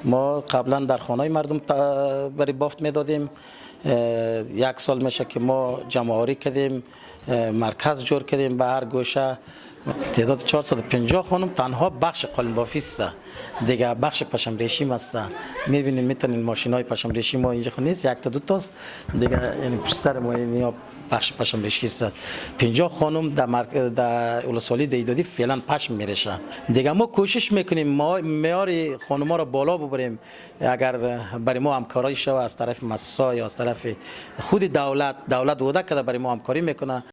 ما قبلا در خانه مردم برای بافت میدادیم. یک سال میشه که ما جمع‌آوری کردیم، مرکز جور کردیم به هر گوشه. تعداد 450 خانم تنها بخش قالین بافی است، دیگه بخش پشم ریشیم است. میبینید میتونید ماشینای پشم ریشی ما اینجا نیست، یک تا دو تاست دیگه، یعنی پشت سر ما این بخش پشم ریشی است. 50 خانم در ولسوالی دیدادی فعلا پشم میریشه. دیگه ما کوشش میکنیم ما معیار خانم‌ها رو بالا ببریم. اگر برای ما همکاری شود از طرف مؤسسات یا از طرف خود دولت وعده کرده برای ما همکاری میکنه.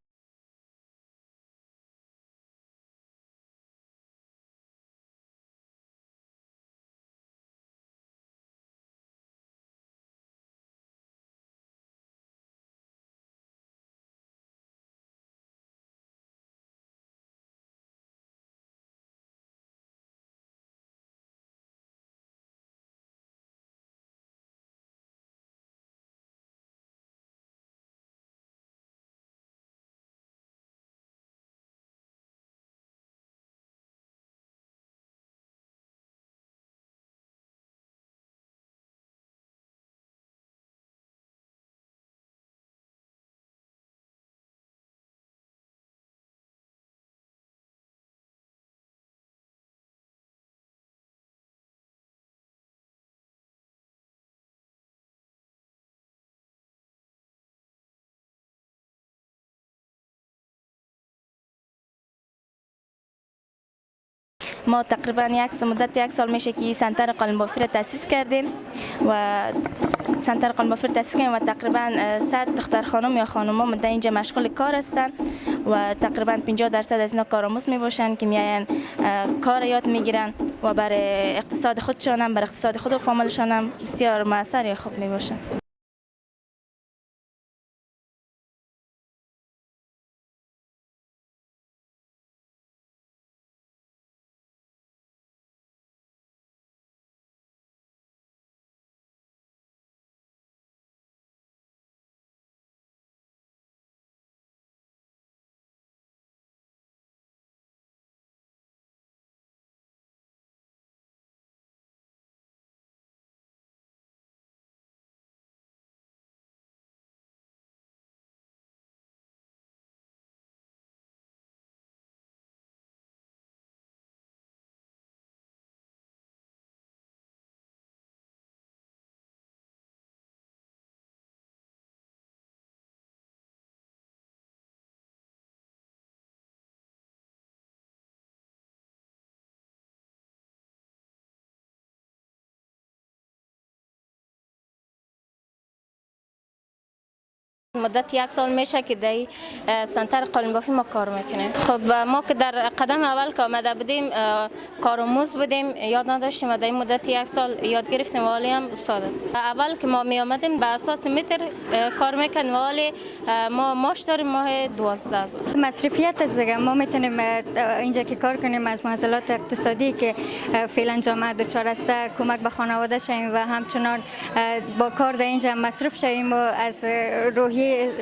ما تقریبا مدت یک سال میشه که سنتر قالین بافی را تأسیس کردیم و سنتر قالین بافی را تأسیس کردیم و تقریبا 100 دختر خانم یا خانوما مدت اینجا مشغول کار هستند و تقریبا 50% از اینا کارآموز می باشند که میاین کار یاد میگیرن و برای اقتصاد خودشان هم، برای اقتصاد خود و فامیلشان هم بسیار موثر یا خوب می باشند. مدت یک سال میشه که در سنتر قالین بافی ما کار میکنیم. خب ما که در قدم اول که آمده بودیم کارآموز بودیم، یاد نداشتیم و در این مدت یک سال یاد گرفتیم و حالی هم استاد است. اول که ما می آمدیم به اساس متر کار میکنیم و حالی ما ماش داریم ماه 12,000. مصرفیت است دیگه. ما میتونیم اینجا که کار کنیم از معضلات اقتصادی که فعلا جامعه دچار است کمک به خانواده شویم و همچنان با کار در اینجا مصرف شویم و از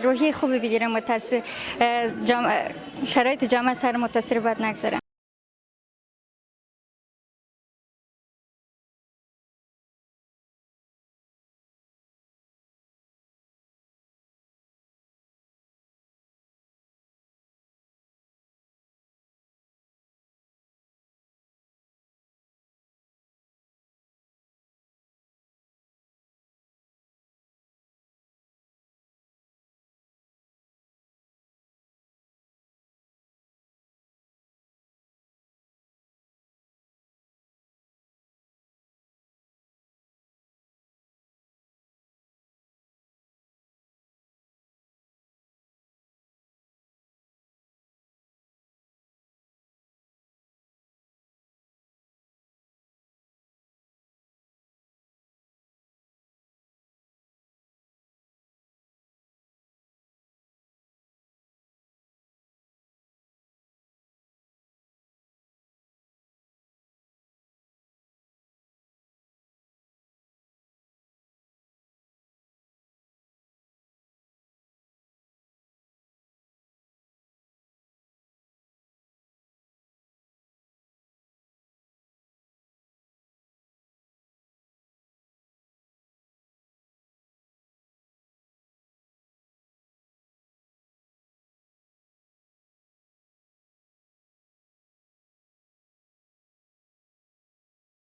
روحی خوبی بگیریم و شرایط جامعه سر متاثر بد نگذاره.